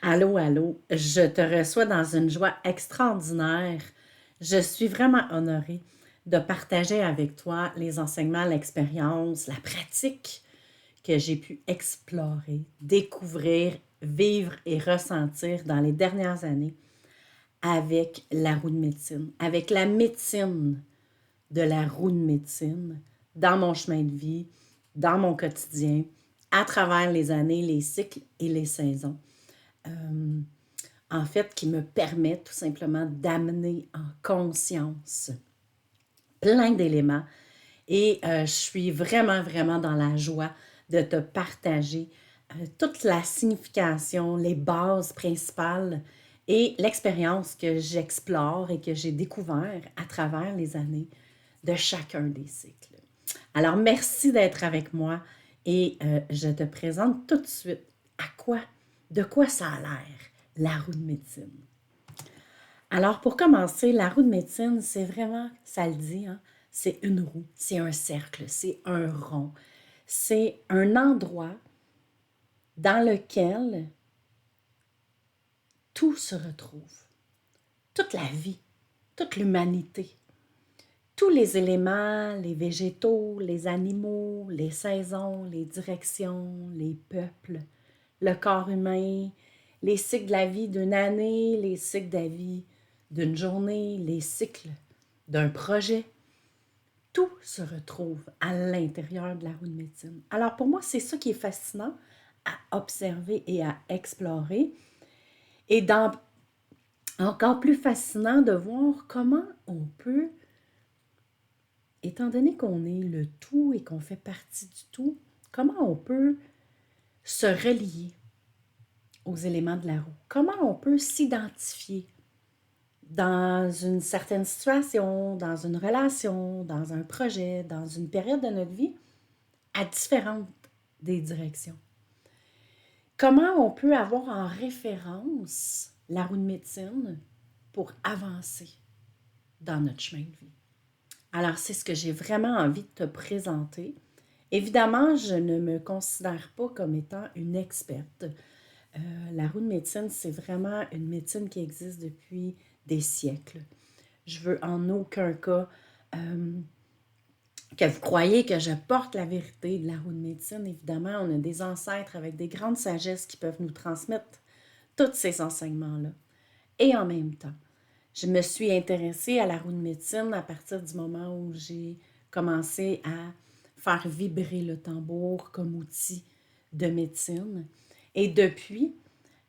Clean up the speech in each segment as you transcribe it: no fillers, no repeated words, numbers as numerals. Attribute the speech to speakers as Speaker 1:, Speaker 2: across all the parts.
Speaker 1: Allô, allô, je te reçois dans une joie extraordinaire. Je suis vraiment honorée de partager avec toi les enseignements, l'expérience, la pratique que j'ai pu explorer, découvrir, vivre et ressentir dans les dernières années avec la roue de médecine, avec la médecine de la roue de médecine dans mon chemin de vie, dans mon quotidien, à travers les années, les cycles et les saisons. Euh, en fait, qui me permet tout simplement d'amener en conscience plein d'éléments. Et je suis vraiment, vraiment dans la joie de te partager toute la signification, les bases principales et l'expérience que j'explore et que j'ai découvert à travers les années de chacun des cycles. Alors, merci d'être avec moi et je te présente tout de suite de quoi ça a l'air, la roue de médecine. Alors, pour commencer, la roue de médecine, c'est vraiment, ça le dit, hein, c'est une roue, c'est un cercle, c'est un rond. C'est un endroit dans lequel tout se retrouve. Toute la vie, toute l'humanité, tous les éléments, les végétaux, les animaux, les saisons, les directions, les peuples, le corps humain, les cycles de la vie d'une année, les cycles de la vie d'une journée, les cycles d'un projet. Tout se retrouve à l'intérieur de la roue de médecine. Alors pour moi, c'est ça qui est fascinant à observer et à explorer. Et encore plus fascinant de voir comment on peut, étant donné qu'on est le tout et qu'on fait partie du tout, comment on peut se relier aux éléments de la roue. Comment on peut s'identifier dans une certaine situation, dans une relation, dans un projet, dans une période de notre vie, à différentes des directions. Comment on peut avoir en référence la roue de médecine pour avancer dans notre chemin de vie. Alors, c'est ce que j'ai vraiment envie de te présenter. Évidemment, je ne me considère pas comme étant une experte. La roue de médecine, c'est vraiment une médecine qui existe depuis des siècles. Je veux en aucun cas que vous croyez que je porte la vérité de la roue de médecine. Évidemment, on a des ancêtres avec des grandes sagesses qui peuvent nous transmettre tous ces enseignements-là. Et en même temps, je me suis intéressée à la roue de médecine à partir du moment où j'ai commencé à faire vibrer le tambour comme outil de médecine. Et depuis,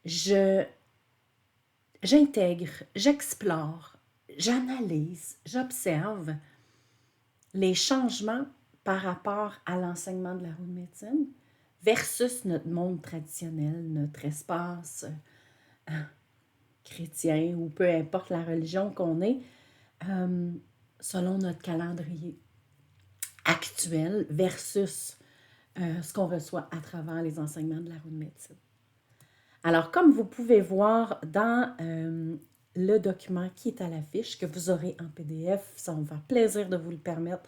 Speaker 1: je j'intègre, j'explore, j'analyse, j'observe les changements par rapport à l'enseignement de la roue de médecine versus notre monde traditionnel, notre espace chrétien ou peu importe la religion qu'on est, euh, selon notre calendrier actuel versus ce qu'on reçoit à travers les enseignements de la roue de médecine. Alors, comme vous pouvez voir dans le document qui est à l'affiche, que vous aurez en PDF, ça va me faire plaisir de vous le permettre,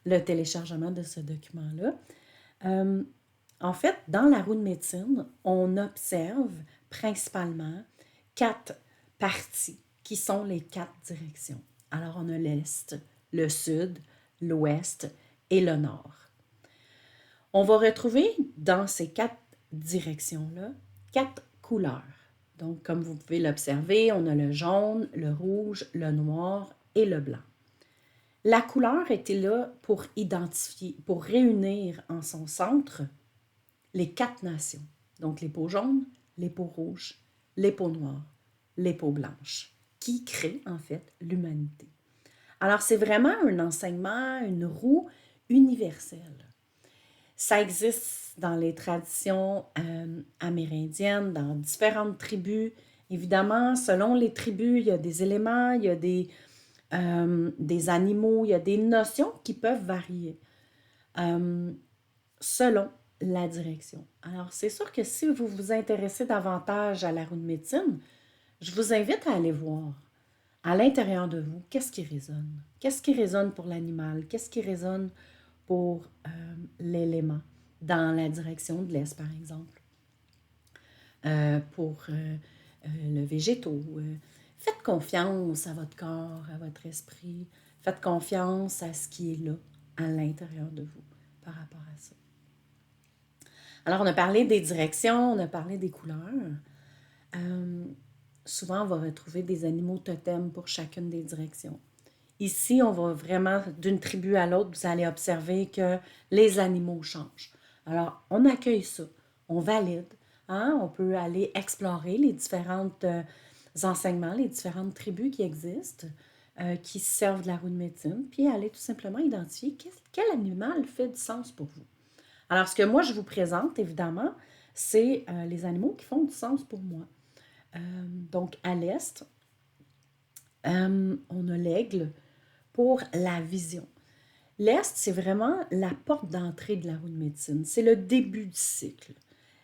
Speaker 1: le téléchargement de ce document-là. Euh, en fait, dans la roue de médecine, on observe principalement 4 parties qui sont les 4 directions. Alors, on a l'Est, le Sud, l'Ouest et le Nord. On va retrouver dans ces 4 directions-là 4 couleurs. Donc, comme vous pouvez l'observer, on a le jaune, le rouge, le noir et le blanc. La couleur était là pour identifier, pour réunir en son centre les 4 nations. Donc les peaux jaunes, les peaux rouges, les peaux noires, les peaux blanches, qui créent en fait l'humanité. Alors c'est vraiment un enseignement, une roue universelle. Ça existe dans les traditions amérindiennes, dans différentes tribus. Évidemment, selon les tribus, il y a des éléments, il y a des animaux, il y a des notions qui peuvent varier selon la direction. Alors, c'est sûr que si vous vous intéressez davantage à la roue de médecine, je vous invite à aller voir à l'intérieur de vous qu'est-ce qui résonne. Qu'est-ce qui résonne pour l'animal? Qu'est-ce qui résonne pour l'élément dans la direction de l'Est, par exemple? pour le végétaux. Faites confiance à votre corps, à votre esprit. Faites confiance à ce qui est là, à l'intérieur de vous, par rapport à ça. Alors, on a parlé des directions, on a parlé des couleurs. Souvent, on va retrouver des animaux totems pour chacune des directions. Ici, on va vraiment, d'une tribu à l'autre, vous allez observer que les animaux changent. Alors, on accueille ça, on valide, hein? On peut aller explorer les différents enseignements, les différentes tribus qui existent, qui servent de la roue de médecine, puis aller tout simplement identifier quel animal fait du sens pour vous. Alors, ce que moi, je vous présente, évidemment, c'est les animaux qui font du sens pour moi. Donc, à l'est, on a l'aigle pour la vision. L'est, c'est vraiment la porte d'entrée de la roue de médecine. C'est le début du cycle.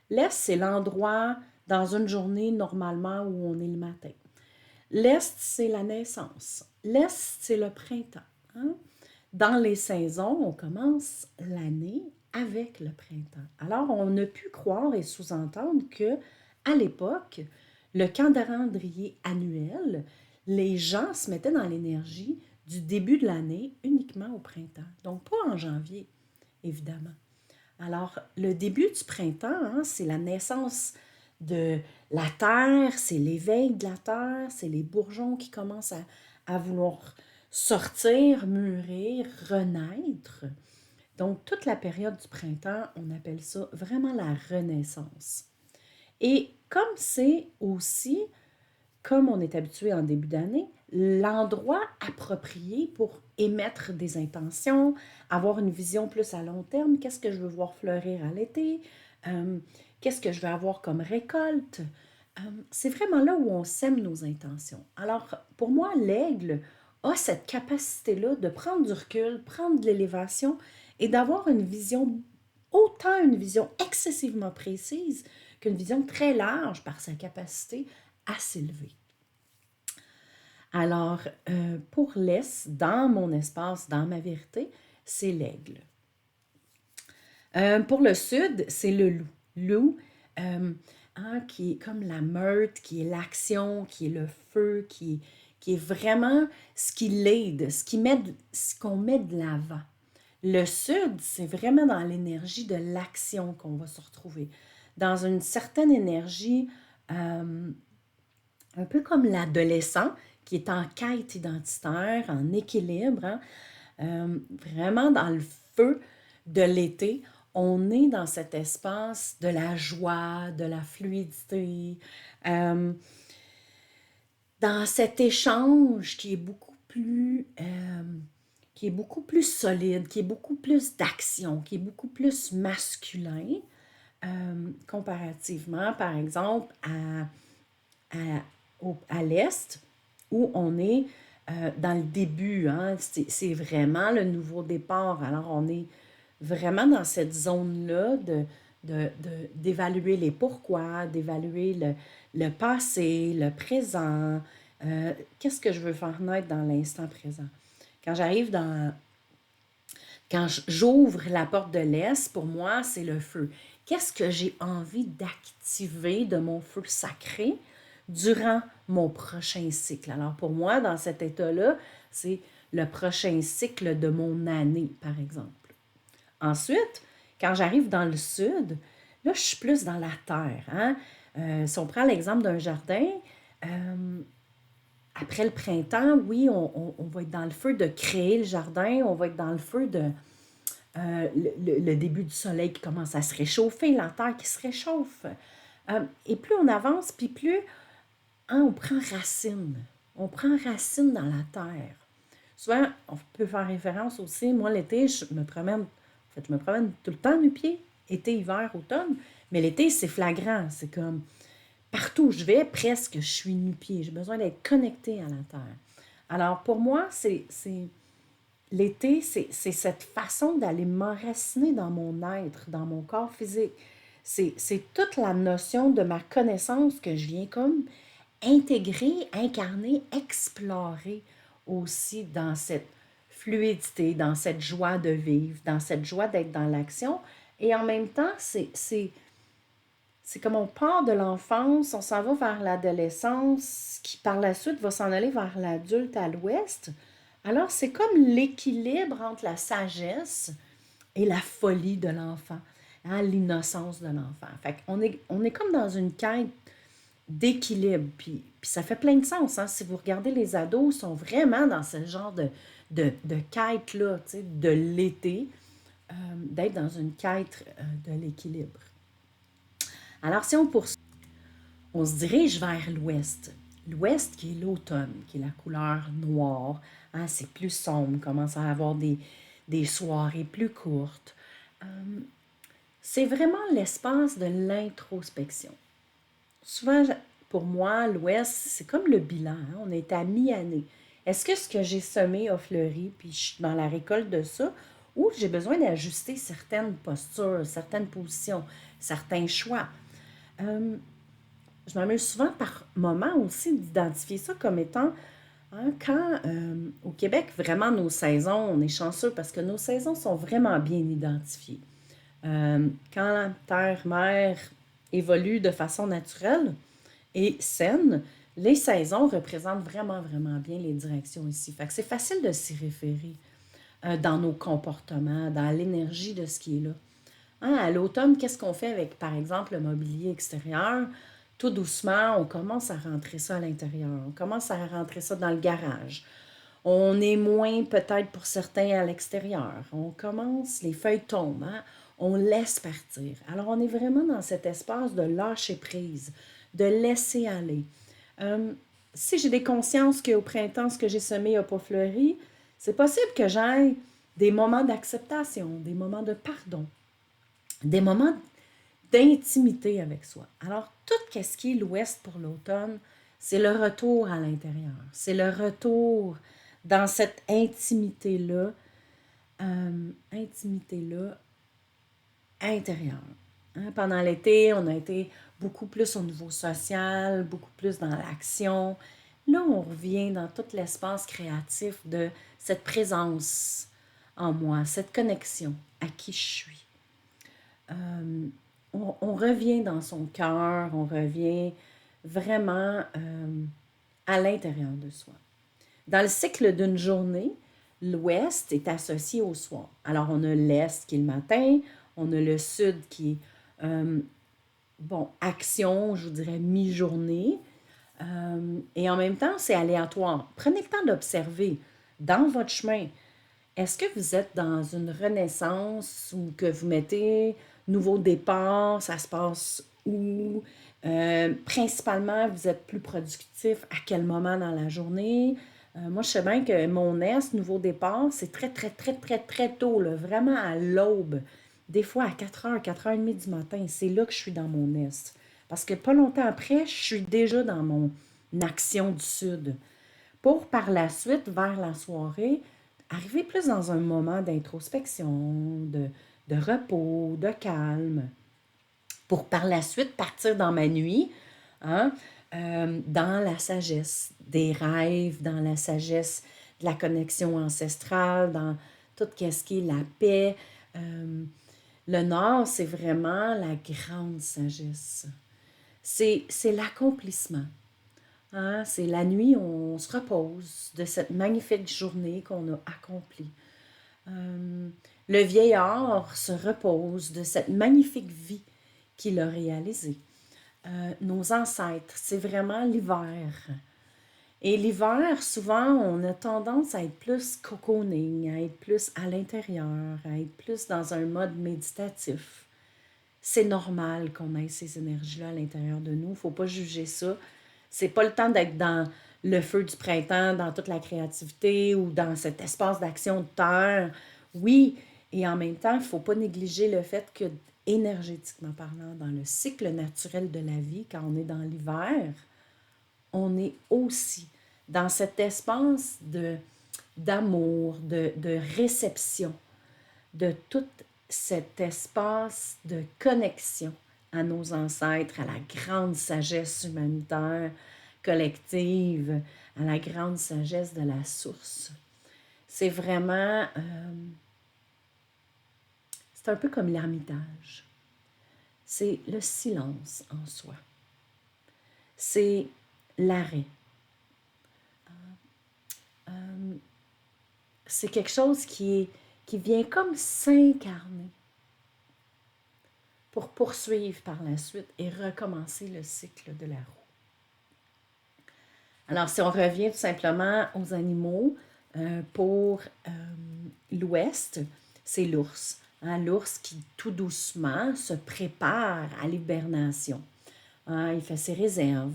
Speaker 1: L'est, c'est l'endroit dans une journée normalement où on est le matin. L'est, c'est la naissance. L'est, c'est le printemps. Hein? Dans les saisons, on commence l'année avec le printemps. Alors, on a pu croire et sous-entendre que, à l'époque, le calendrier annuel, les gens se mettaient dans l'énergie du début de l'année uniquement au printemps. Donc, pas en janvier, évidemment. Alors, le début du printemps, hein, c'est la naissance de la terre, c'est l'éveil de la terre, c'est les bourgeons qui commencent à vouloir sortir, mûrir, renaître. Donc, toute la période du printemps, on appelle ça vraiment la renaissance. Et comme c'est aussi, comme on est habitué en début d'année, l'endroit approprié pour émettre des intentions, avoir une vision plus à long terme, qu'est-ce que je veux voir fleurir à l'été, qu'est-ce que je veux avoir comme récolte. C'est vraiment là où on sème nos intentions. Alors, pour moi, l'aigle a cette capacité-là de prendre du recul, prendre de l'élévation et d'avoir une vision, autant une vision excessivement précise qu'une vision très large par sa capacité à s'élever. Alors, pour l'Est, dans mon espace, dans ma vérité, c'est l'aigle. Pour le Sud, c'est le loup. Loup, qui est comme la meute, qui est l'action, qui est le feu, qui est vraiment ce qui l'aide, ce qu'on met de l'avant. Le Sud, c'est vraiment dans l'énergie de l'action qu'on va se retrouver. Dans une certaine énergie, un peu comme l'adolescent qui est en quête identitaire, en équilibre, hein, vraiment dans le feu de l'été, on est dans cet espace de la joie, de la fluidité, euh, dans cet échange qui est beaucoup plus solide, qui est beaucoup plus d'action, qui est beaucoup plus masculin, comparativement, par exemple, à l'Est, où on est dans le début. Hein, c'est vraiment le nouveau départ. Alors, on est vraiment dans cette zone-là d'évaluer les pourquoi, d'évaluer le passé, le présent. Qu'est-ce que je veux faire naître dans l'instant présent? Quand j'arrive dans... Quand j'ouvre la porte de l'Est, pour moi, c'est le feu. Qu'est-ce que j'ai envie d'activer de mon feu sacré durant mon prochain cycle? Alors, pour moi, dans cet état-là, c'est le prochain cycle de mon année, par exemple. Ensuite, quand j'arrive dans le sud, là, je suis plus dans la terre. Hein? Si on prend l'exemple d'un jardin, après le printemps, oui, on va être dans le feu de créer le jardin, on va être dans le feu de le début du soleil qui commence à se réchauffer, la terre qui se réchauffe. Et plus on avance, puis plus hein, on prend racine. On prend racine dans la terre. Souvent, on peut faire référence aussi, moi l'été, je me promène tout le temps nu-pieds, été, hiver, automne, mais l'été, c'est flagrant, c'est comme partout où je vais, presque, je suis nu-pieds, j'ai besoin d'être connectée à la terre. Alors pour moi, l'été, c'est cette façon d'aller m'enraciner dans mon être, dans mon corps physique. C'est toute la notion de ma connaissance que je viens comme intégrer, incarner, explorer aussi dans cette fluidité, dans cette joie de vivre, dans cette joie d'être dans l'action. Et en même temps, C'est comme on part de l'enfance, on s'en va vers l'adolescence, qui par la suite va s'en aller vers l'adulte à l'ouest. Alors, c'est comme l'équilibre entre la sagesse et la folie de l'enfant, hein, l'innocence de l'enfant. Fait on est comme dans une quête d'équilibre, puis ça fait plein de sens. Hein? Si vous regardez les ados, ils sont vraiment dans ce genre de quête-là, tu sais, de l'été, d'être dans une quête de l'équilibre. Alors, si on poursuit, on se dirige vers l'ouest. L'ouest qui est l'automne, qui est la couleur noire. Hein, c'est plus sombre, on commence à avoir des soirées plus courtes. C'est vraiment l'espace de l'introspection. Souvent, pour moi, l'ouest, c'est comme le bilan. Hein, on est à mi-année. Est-ce que ce que j'ai semé a fleuri, puis je suis dans la récolte de ça, ou j'ai besoin d'ajuster certaines postures, certaines positions, certains choix? Euh, je m'amuse souvent par moment aussi d'identifier ça comme étant, hein, quand au Québec, vraiment nos saisons, on est chanceux parce que nos saisons sont vraiment bien identifiées. Quand la terre-mère évolue de façon naturelle et saine, les saisons représentent vraiment, vraiment bien les directions ici. Fait que c'est facile de s'y référer dans nos comportements, dans l'énergie de ce qui est là. Hein, à l'automne, qu'est-ce qu'on fait avec, par exemple, le mobilier extérieur? Tout doucement, on commence à rentrer ça à l'intérieur. On commence à rentrer ça dans le garage. On est moins peut-être pour certains à l'extérieur. On commence, les feuilles tombent, hein? On laisse partir. Alors, on est vraiment dans cet espace de lâcher prise, de laisser aller. Euh, Si j'ai des consciences qu'au printemps, ce que j'ai semé n'a pas fleuri, c'est possible que j'aille des moments d'acceptation, des moments de pardon, des moments d'intimité avec soi. Alors, tout ce qui est l'Ouest pour l'automne, c'est le retour à l'intérieur. C'est le retour dans cette intimité-là intérieure. Hein, pendant l'été, on a été beaucoup plus au niveau social, beaucoup plus dans l'action. Là, on revient dans tout l'espace créatif de cette présence en moi, cette connexion à qui je suis. On revient dans son cœur, on revient vraiment à l'intérieur de soi. Dans le cycle d'une journée, l'ouest est associé au soir. Alors, on a l'est qui est le matin, on a le sud qui est, action, je vous dirais mi-journée. Et en même temps, c'est aléatoire. Prenez le temps d'observer dans votre chemin. Est-ce que vous êtes dans une renaissance ou que vous mettez nouveau départ, ça se passe où? Principalement, vous êtes plus productif à quel moment dans la journée? Moi, je sais bien que mon est, nouveau départ, c'est très, très, très, très, très tôt, là, vraiment à l'aube. Des fois à 4 heures, 4h30 du matin, c'est là que je suis dans mon est. Parce que pas longtemps après, je suis déjà dans mon action du sud. Pour par la suite, vers la soirée, arriver plus dans un moment d'introspection, de repos, de calme, pour par la suite partir dans ma nuit, hein, dans la sagesse des rêves, dans la sagesse de la connexion ancestrale, dans tout ce qui est la paix. Le nord, c'est vraiment la grande sagesse. C'est l'accomplissement. Hein, c'est la nuit, on se repose de cette magnifique journée qu'on a accomplie. Euh, le vieillard se repose de cette magnifique vie qu'il a réalisée. Nos ancêtres, c'est vraiment l'hiver. Et l'hiver, souvent, on a tendance à être plus cocooning, à être plus à l'intérieur, à être plus dans un mode méditatif. C'est normal qu'on ait ces énergies-là à l'intérieur de nous. Il ne faut pas juger ça. C'est pas le temps d'être dans le feu du printemps, dans toute la créativité ou dans cet espace d'action de terre. Oui, et en même temps, il ne faut pas négliger le fait que, énergétiquement parlant, dans le cycle naturel de la vie, quand on est dans l'hiver, on est aussi dans cet espace d'amour, de réception, de tout cet espace de connexion à nos ancêtres, à la grande sagesse humanitaire collective, à la grande sagesse de la source. C'est vraiment, c'est un peu comme l'ermitage. c'est le silence en soi. C'est l'arrêt. Euh, c'est quelque chose qui vient comme s'incarner pour poursuivre par la suite et recommencer le cycle de la roue. Alors, si on revient tout simplement aux animaux, pour l'Ouest, c'est l'ours. Hein, l'ours qui tout doucement se prépare à l'hibernation. Hein, il fait ses réserves,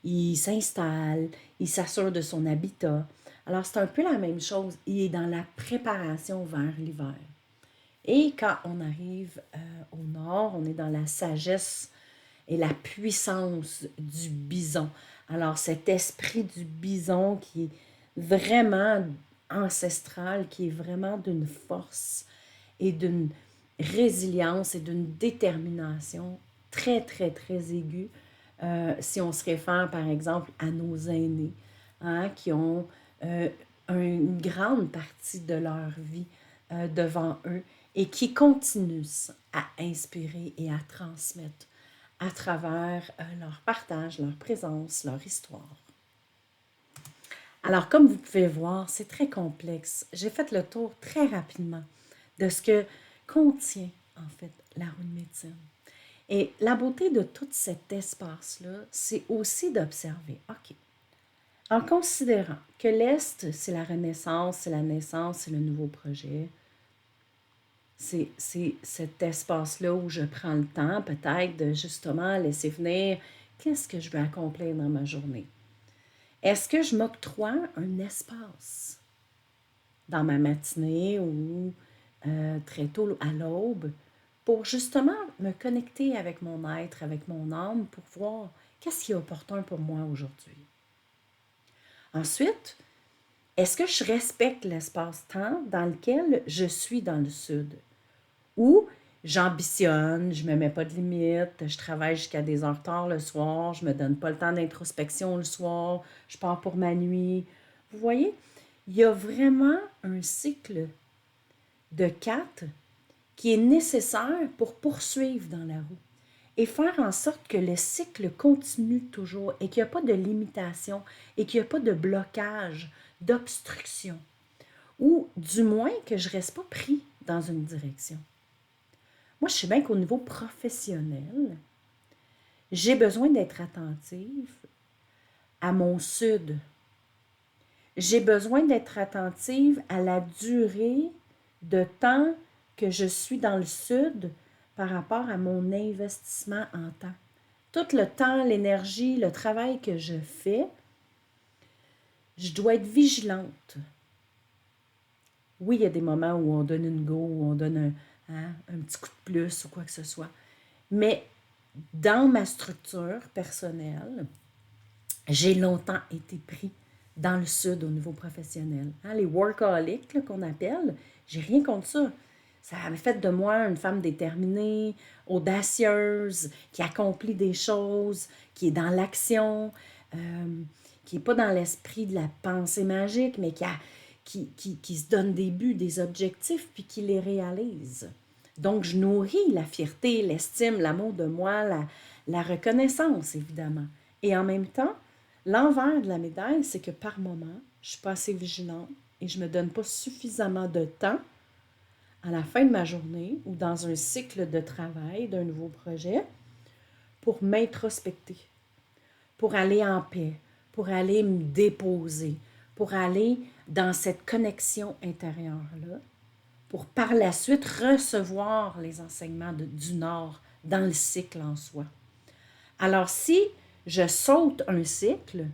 Speaker 1: il s'installe, il s'assure de son habitat. Alors, c'est un peu la même chose. Il est dans la préparation vers l'hiver. Et quand on arrive au nord, on est dans la sagesse et la puissance du bison. Alors, cet esprit du bison qui est vraiment ancestral, qui est vraiment d'une force et d'une résilience et d'une détermination très, très, très aiguë, si on se réfère par exemple à nos aînés, hein, qui ont une grande partie de leur vie devant eux et qui continuent à inspirer et à transmettre à travers leur partage, leur présence, leur histoire. Alors, comme vous pouvez voir, c'est très complexe. J'ai fait le tour très rapidement de ce que contient, en fait, la roue de médecine. Et la beauté de tout cet espace-là, c'est aussi d'observer, OK, en considérant que l'Est, c'est la renaissance, c'est la naissance, c'est le nouveau projet, c'est cet espace-là où je prends le temps peut-être de justement laisser venir qu'est-ce que je veux accomplir dans ma journée. Est-ce que je m'octroie un espace dans ma matinée ou très tôt à l'aube pour justement me connecter avec mon être, avec mon âme, pour voir qu'est-ce qui est opportun pour moi aujourd'hui. Ensuite, est-ce que je respecte l'espace-temps dans lequel je suis dans le sud? Ou j'ambitionne, je ne me mets pas de limite, je travaille jusqu'à des heures tard le soir, je ne me donne pas le temps d'introspection le soir, je pars pour ma nuit. Vous voyez, il y a vraiment un cycle de 4 qui est nécessaire pour poursuivre dans la roue et faire en sorte que le cycle continue toujours et qu'il n'y a pas de limitation et qu'il n'y a pas de blocage, d'obstruction, ou du moins que je ne reste pas pris dans une direction. Moi, je sais bien qu'au niveau professionnel, j'ai besoin d'être attentive à mon sud. J'ai besoin d'être attentive à la durée de temps que je suis dans le sud par rapport à mon investissement en temps. Tout le temps, l'énergie, le travail que je fais, je dois être vigilante. Oui, il y a des moments où on donne une go, où on donne un petit coup de plus ou quoi que ce soit. Mais dans ma structure personnelle, j'ai longtemps été pris dans le sud au niveau professionnel. Hein, les workaholics qu'on appelle, j'ai rien contre ça. Ça a fait de moi une femme déterminée, audacieuse, qui accomplit des choses, qui est dans l'action, qui n'est pas dans l'esprit de la pensée magique, mais qui se donne des buts, des objectifs, puis qui les réalise. Donc, je nourris la fierté, l'estime, l'amour de moi, la reconnaissance, évidemment. Et en même temps, l'envers de la médaille, c'est que par moment, je suis pas assez vigilante et je ne me donne pas suffisamment de temps à la fin de ma journée ou dans un cycle de travail d'un nouveau projet pour m'introspecter, pour aller en paix, pour aller me déposer, pour aller dans cette connexion intérieure-là, pour par la suite recevoir les enseignements du Nord dans le cycle en soi. Alors, si je saute un cycle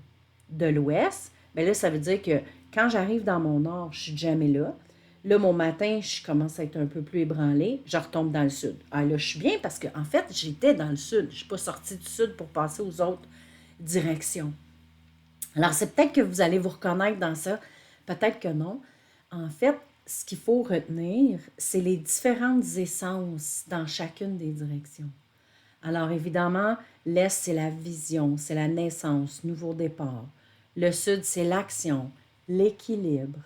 Speaker 1: de l'Ouest, bien là, ça veut dire que quand j'arrive dans mon Nord, je suis jamais là. Là, mon matin, je commence à être un peu plus ébranlée, je retombe dans le Sud. Ah là, je suis bien parce qu'en fait, j'étais dans le Sud. Je ne suis pas sortie du Sud pour passer aux autres directions. Alors, c'est peut-être que vous allez vous reconnaître dans ça, peut-être que non. En fait, ce qu'il faut retenir, c'est les différentes essences dans chacune des directions. Alors, évidemment, l'Est, c'est la vision, c'est la naissance, nouveau départ. Le Sud, c'est l'action, l'équilibre.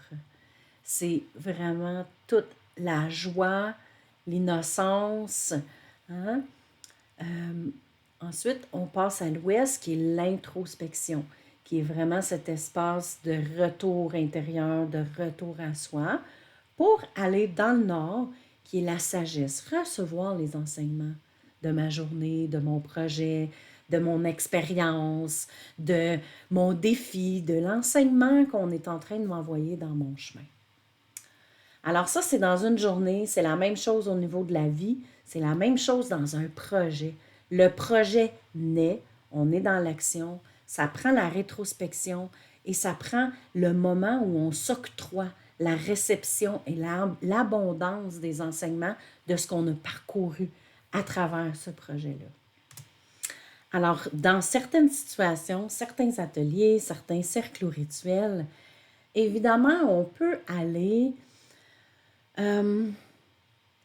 Speaker 1: C'est vraiment toute la joie, l'innocence, hein? Ensuite, on passe à l'ouest, qui est l'introspection, qui est vraiment cet espace de retour intérieur, de retour à soi, pour aller dans le nord, qui est la sagesse, recevoir les enseignements de ma journée, de mon projet, de mon expérience, de mon défi, de l'enseignement qu'on est en train de m'envoyer dans mon chemin. Alors ça, c'est dans une journée, c'est la même chose au niveau de la vie, c'est la même chose dans un projet. Le projet naît, on est dans l'action, ça prend la rétrospection et ça prend le moment où on s'octroie la réception et l'abondance des enseignements de ce qu'on a parcouru à travers ce projet-là. Alors, dans certaines situations, certains ateliers, certains cercles ou rituels, évidemment, on peut aller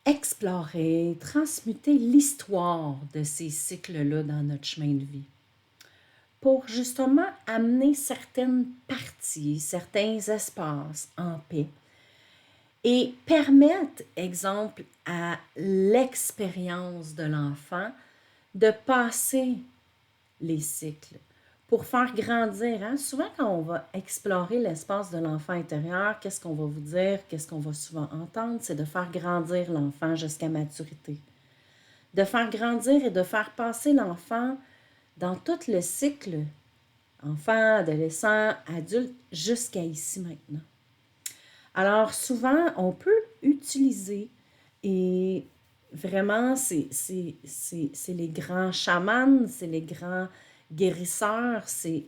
Speaker 1: explorer, transmuter l'histoire de ces cycles-là dans notre chemin de vie pour justement amener certaines parties, certains espaces en paix et permettre, exemple, à l'expérience de l'enfant de passer les cycles pour faire grandir. Hein? Souvent, quand on va explorer l'espace de l'enfant intérieur, qu'est-ce qu'on va vous dire, qu'est-ce qu'on va souvent entendre, c'est de faire grandir l'enfant jusqu'à maturité. De faire grandir et de faire passer l'enfant dans tout le cycle, enfant, adolescent, adulte, jusqu'à ici maintenant. Alors, souvent, on peut utiliser, et vraiment, c'est les grands chamans, c'est les grands guérisseurs, c'est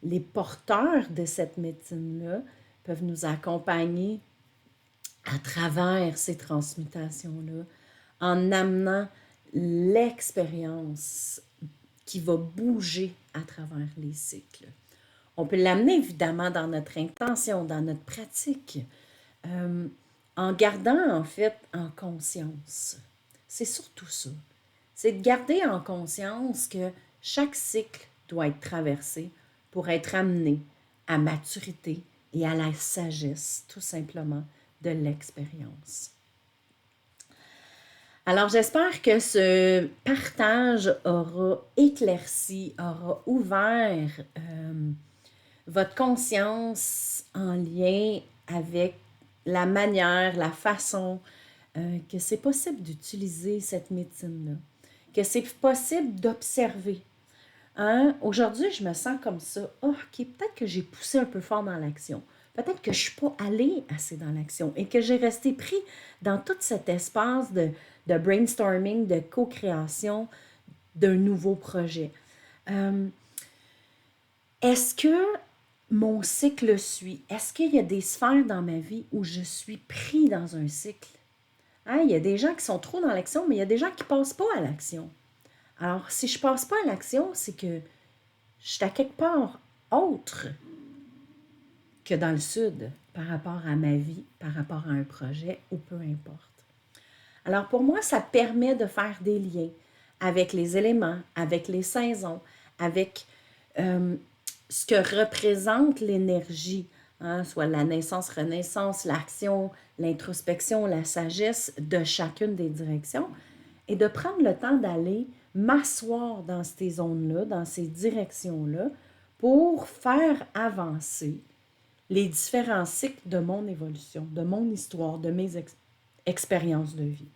Speaker 1: les porteurs de cette médecine-là peuvent nous accompagner à travers ces transmutations-là en amenant l'expérience qui va bouger à travers les cycles. On peut l'amener évidemment dans notre intention, dans notre pratique, en gardant en fait en conscience. C'est surtout ça. C'est de garder en conscience que chaque cycle doit être traversé pour être amené à maturité et à la sagesse, tout simplement, de l'expérience. Alors, j'espère que ce partage aura éclairci, aura ouvert votre conscience en lien avec la manière, la façon que c'est possible d'utiliser cette médecine-là, que c'est possible d'observer. Hein? Aujourd'hui, je me sens comme ça. Oh, OK, peut-être que j'ai poussé un peu fort dans l'action. Peut-être que je ne suis pas allée assez dans l'action et que j'ai resté pris dans tout cet espace de brainstorming, de co-création d'un nouveau projet. Est-ce que mon cycle suit? Est-ce qu'il y a des sphères dans ma vie où je suis pris dans un cycle? Hein, il y a des gens qui sont trop dans l'action, mais il y a des gens qui ne passent pas à l'action. Alors, si je ne passe pas à l'action, c'est que je suis à quelque part autre que dans le sud par rapport à ma vie, par rapport à un projet ou peu importe. Alors, pour moi, ça permet de faire des liens avec les éléments, avec les saisons, avec ce que représente l'énergie, hein, soit la naissance, renaissance, l'action, l'introspection, la sagesse de chacune des directions, et de prendre le temps d'aller m'asseoir dans ces zones-là, dans ces directions-là, pour faire avancer les différents cycles de mon évolution, de mon histoire, de mes expériences de vie.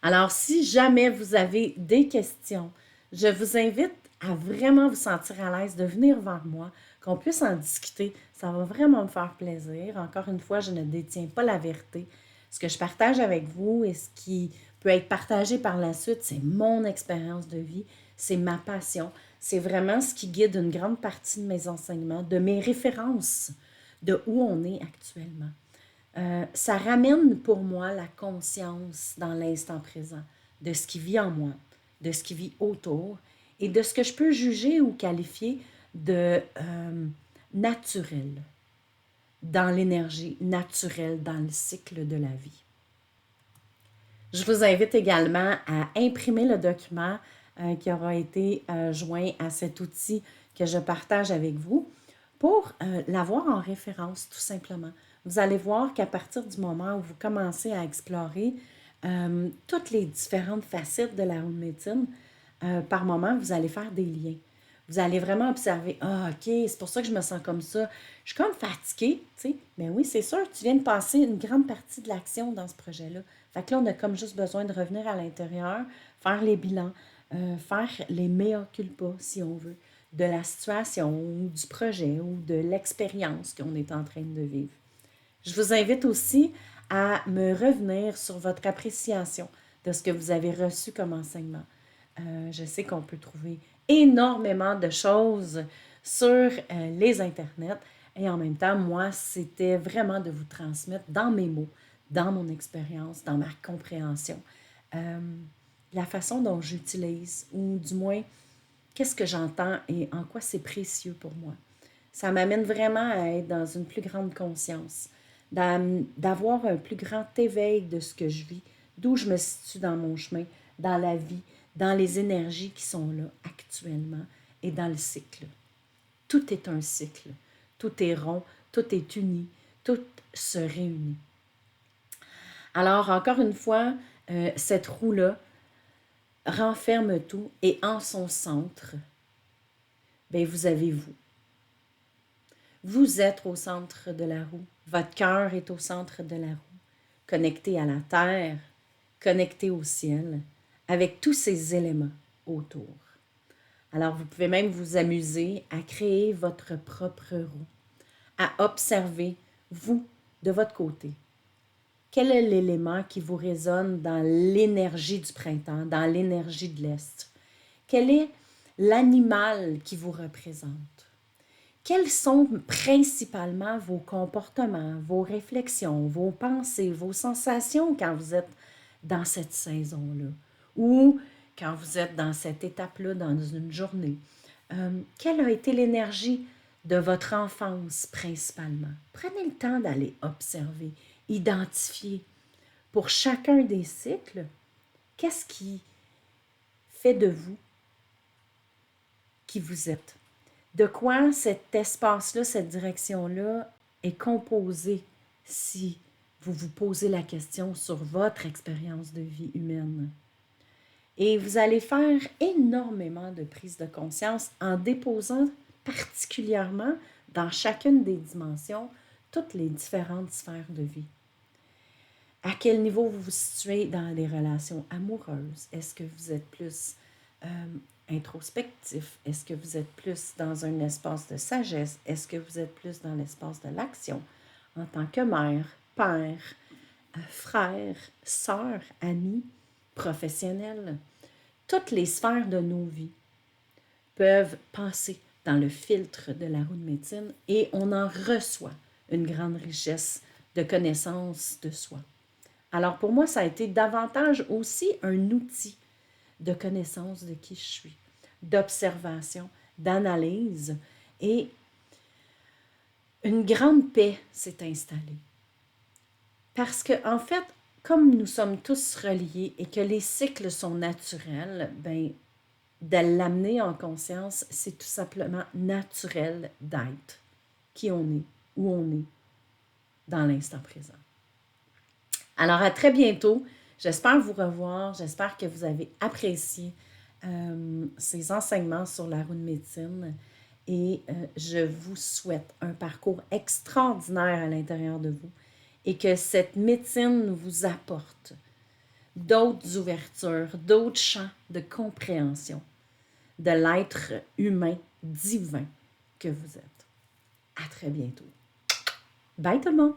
Speaker 1: Alors, si jamais vous avez des questions, je vous invite à vraiment vous sentir à l'aise de venir vers moi, qu'on puisse en discuter. Ça va vraiment me faire plaisir. Encore une fois, je ne détiens pas la vérité. Ce que je partage avec vous et ce qui peut être partagé par la suite, c'est mon expérience de vie, c'est ma passion. C'est vraiment ce qui guide une grande partie de mes enseignements, de mes références, de où on est actuellement. Ça ramène pour moi la conscience dans l'instant présent, de ce qui vit en moi, de ce qui vit autour et de ce que je peux juger ou qualifier de naturel, dans l'énergie naturelle, dans le cycle de la vie. Je vous invite également à imprimer le document qui aura été joint à cet outil que je partage avec vous pour l'avoir en référence, tout simplement. Vous allez voir qu'à partir du moment où vous commencez à explorer toutes les différentes facettes de la roue de médecine, par moment, vous allez faire des liens. Vous allez vraiment observer, ah, OK, c'est pour ça que je me sens comme ça. Je suis comme fatiguée, tu sais. Mais oui, c'est sûr, tu viens de passer une grande partie de l'action dans ce projet-là. Fait que là, on a comme juste besoin de revenir à l'intérieur, faire les bilans, faire les mea culpa, si on veut, de la situation ou du projet ou de l'expérience qu'on est en train de vivre. Je vous invite aussi à me revenir sur votre appréciation de ce que vous avez reçu comme enseignement. Je sais qu'on peut trouver énormément de choses sur les internets et en même temps, moi, c'était vraiment de vous transmettre dans mes mots, dans mon expérience, dans ma compréhension, euh, la façon dont j'utilise ou du moins qu'est-ce que j'entends et en quoi c'est précieux pour moi. Ça m'amène vraiment à être dans une plus grande conscience, d'avoir un plus grand éveil de ce que je vis, d'où je me situe dans mon chemin, dans la vie, dans les énergies qui sont là actuellement et dans le cycle. Tout est un cycle. Tout est rond, tout est uni, tout se réunit. Alors, encore une fois, cette roue-là renferme tout et en son centre, bien, vous avez vous. Vous êtes au centre de la roue. Votre cœur est au centre de la roue, connecté à la terre, connecté au ciel, avec tous ces éléments autour. Alors, vous pouvez même vous amuser à créer votre propre roue, à observer, vous, de votre côté. Quel est l'élément qui vous résonne dans l'énergie du printemps, dans l'énergie de l'Est? Quel est l'animal qui vous représente? Quels sont principalement vos comportements, vos réflexions, vos pensées, vos sensations quand vous êtes dans cette saison-là ou quand vous êtes dans cette étape-là dans une journée? Quelle a été l'énergie de votre enfance principalement? Prenez le temps d'aller observer, identifier pour chacun des cycles, qu'est-ce qui fait de vous qui vous êtes? De quoi cet espace-là, cette direction-là est composée si vous vous posez la question sur votre expérience de vie humaine. Et vous allez faire énormément de prise de conscience en déposant particulièrement dans chacune des dimensions toutes les différentes sphères de vie. À quel niveau vous vous situez dans les relations amoureuses? Est-ce que vous êtes plus introspectif? Est-ce que vous êtes plus dans un espace de sagesse? Est-ce que vous êtes plus dans l'espace de l'action? En tant que mère, père, frère, sœur, ami, professionnel, toutes les sphères de nos vies peuvent passer dans le filtre de la roue de médecine et on en reçoit une grande richesse de connaissance de soi. Alors pour moi, ça a été davantage aussi un outil de connaissance de qui je suis, d'observation, d'analyse et une grande paix s'est installée. Parce que en fait, comme nous sommes tous reliés et que les cycles sont naturels, ben de l'amener en conscience, c'est tout simplement naturel d'être qui on est, où on est dans l'instant présent. Alors, à très bientôt. J'espère vous revoir. J'espère que vous avez apprécié ces enseignements sur la roue de médecine. Et je vous souhaite un parcours extraordinaire à l'intérieur de vous et que cette médecine vous apporte d'autres ouvertures, d'autres champs de compréhension de l'être humain divin que vous êtes. À très bientôt. Bye tout le monde!